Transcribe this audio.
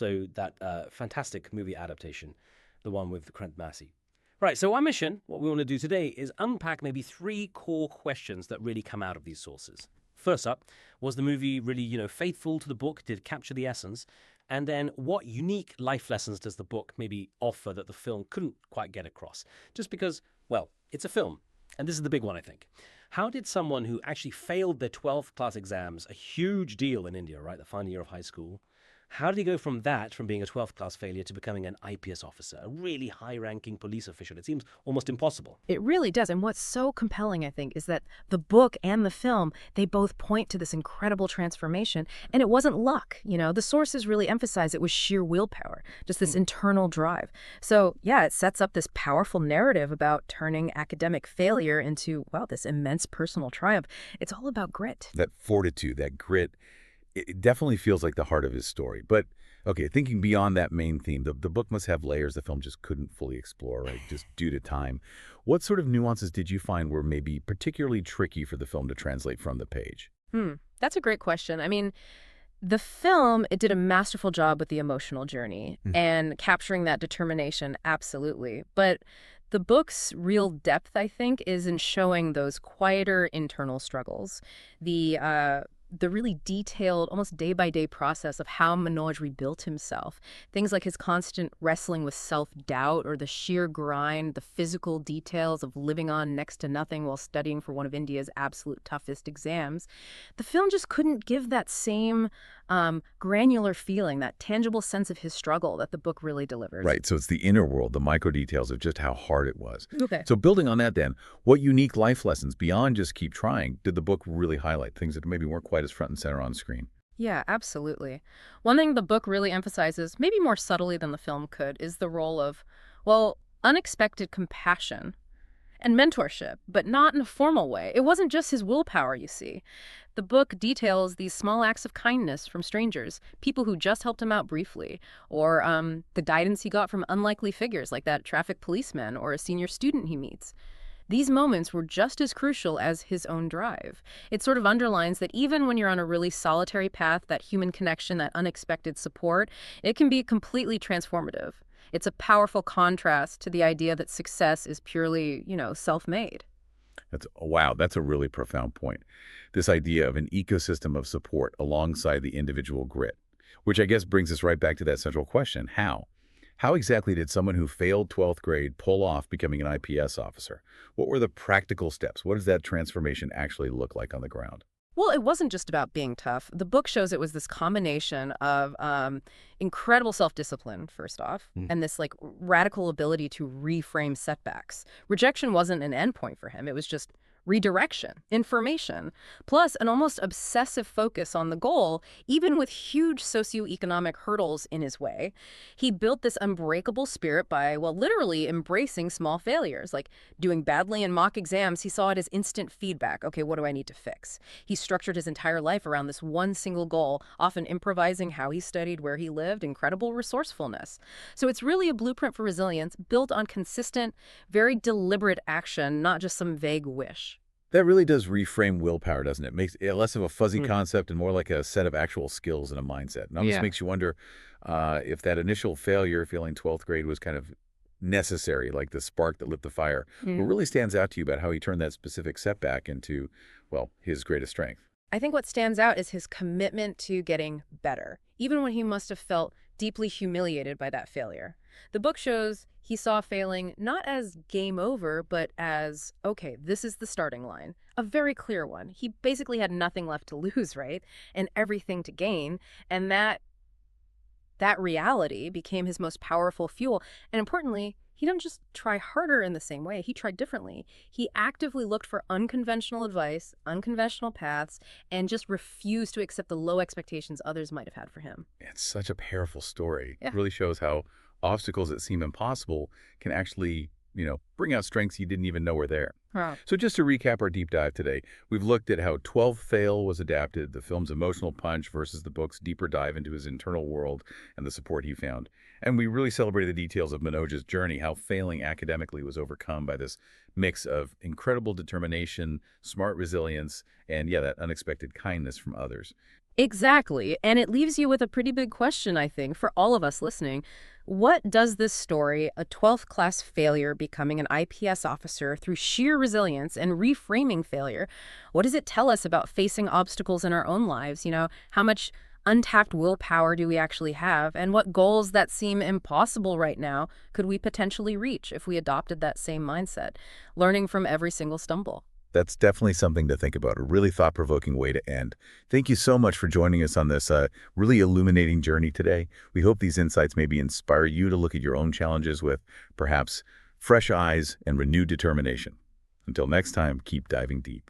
also that fantastic movie adaptation, the one with Vikrant Massey. Right, so our mission, what we want to do today, is unpack maybe 3 core questions that really come out of these sources. First up, was the movie really, faithful to the book? Did it capture the essence? And then what unique life lessons does the book maybe offer that the film couldn't quite get across? Just because, well, it's a film. And this is the big one, I think. How did someone who actually failed their 12th class exams, a huge deal in India, right, the final year of high school, how did he go from being a 12th class failure to becoming an IPS officer, a really high-ranking police official? It seems almost impossible. It really does. And what's so compelling, I think, is that the book and the film, they both point to this incredible transformation. And it wasn't luck. The sources really emphasize it was sheer willpower, just this internal drive. So, yeah, it sets up this powerful narrative about turning academic failure into, well, this immense personal triumph. It's all about grit. That fortitude, that grit, it definitely feels like the heart of his story. But, okay, thinking beyond that main theme, the book must have layers the film just couldn't fully explore, right, just due to time. What sort of nuances did you find were maybe particularly tricky for the film to translate from the page? That's a great question. I mean, the film, it did a masterful job with the emotional journey and capturing that determination, absolutely. But the book's real depth, I think, is in showing those quieter internal struggles, the really detailed, almost day-by-day process of how Manoj rebuilt himself. Things like his constant wrestling with self-doubt or the sheer grind, the physical details of living on next to nothing while studying for one of India's absolute toughest exams. The film just couldn't give that same granular feeling, that tangible sense of his struggle that the book really delivers. Right, so it's the inner world, the micro details of just how hard it was. Okay. So building on that then, what unique life lessons beyond just keep trying did the book really highlight, things that maybe weren't quite as front and center on screen? Yeah, absolutely. One thing the book really emphasizes, maybe more subtly than the film could, is the role of, well, unexpected compassion and mentorship, but not in a formal way. It wasn't just his willpower, you see. The book details these small acts of kindness from strangers, people who just helped him out briefly, or the guidance he got from unlikely figures like that traffic policeman or a senior student he meets. These moments were just as crucial as his own drive. It sort of underlines that even when you're on a really solitary path, that human connection, that unexpected support, it can be completely transformative. It's a powerful contrast to the idea that success is purely, self-made. Wow, that's a really profound point. This idea of an ecosystem of support alongside the individual grit, which I guess brings us right back to that central question, how? How exactly did someone who failed 12th grade pull off becoming an IPS officer? What were the practical steps? What does that transformation actually look like on the ground? Well, it wasn't just about being tough. The book shows it was this combination of incredible self-discipline, first off, and this radical ability to reframe setbacks. Rejection wasn't an endpoint for him. It was just redirection, information, plus an almost obsessive focus on the goal, even with huge socioeconomic hurdles in his way. He built this unbreakable spirit by, well, literally embracing small failures, like doing badly in mock exams. He saw it as instant feedback. Okay, what do I need to fix? He structured his entire life around this one single goal, often improvising how he studied, where he lived, incredible resourcefulness. So it's really a blueprint for resilience built on consistent, very deliberate action, not just some vague wish. That really does reframe willpower, doesn't it? Makes it less of a fuzzy concept and more like a set of actual skills and a mindset. And it almost makes you wonder if that initial failure, feeling 12th grade, was kind of necessary, like the spark that lit the fire. What really stands out to you about how he turned that specific setback into, well, his greatest strength? I think what stands out is his commitment to getting better, even when he must have felt deeply humiliated by that failure. The book shows he saw failing not as game over, but as, okay, this is the starting line, a very clear one. He basically had nothing left to lose, right? And everything to gain. And that reality became his most powerful fuel. And importantly, he didn't just try harder in the same way. He tried differently. He actively looked for unconventional advice, unconventional paths, and just refused to accept the low expectations others might have had for him. It's such a powerful story. Yeah. It really shows how obstacles that seem impossible can actually, bring out strengths you didn't even know were there. Huh. So just to recap our deep dive today, we've looked at how 12 Fail was adapted, the film's emotional punch versus the book's deeper dive into his internal world and the support he found. And we really celebrated the details of Manoj's journey, how failing academically was overcome by this mix of incredible determination, smart resilience, and that unexpected kindness from others. Exactly. And it leaves you with a pretty big question, I think, for all of us listening. What does this story, a 12th class failure becoming an IPS officer through sheer resilience and reframing failure, what does it tell us about facing obstacles in our own lives? How much untapped willpower do we actually have? And what goals that seem impossible right now could we potentially reach if we adopted that same mindset, learning from every single stumble? That's definitely something to think about, a really thought-provoking way to end. Thank you so much for joining us on this really illuminating journey today. We hope these insights maybe inspire you to look at your own challenges with perhaps fresh eyes and renewed determination. Until next time, keep diving deep.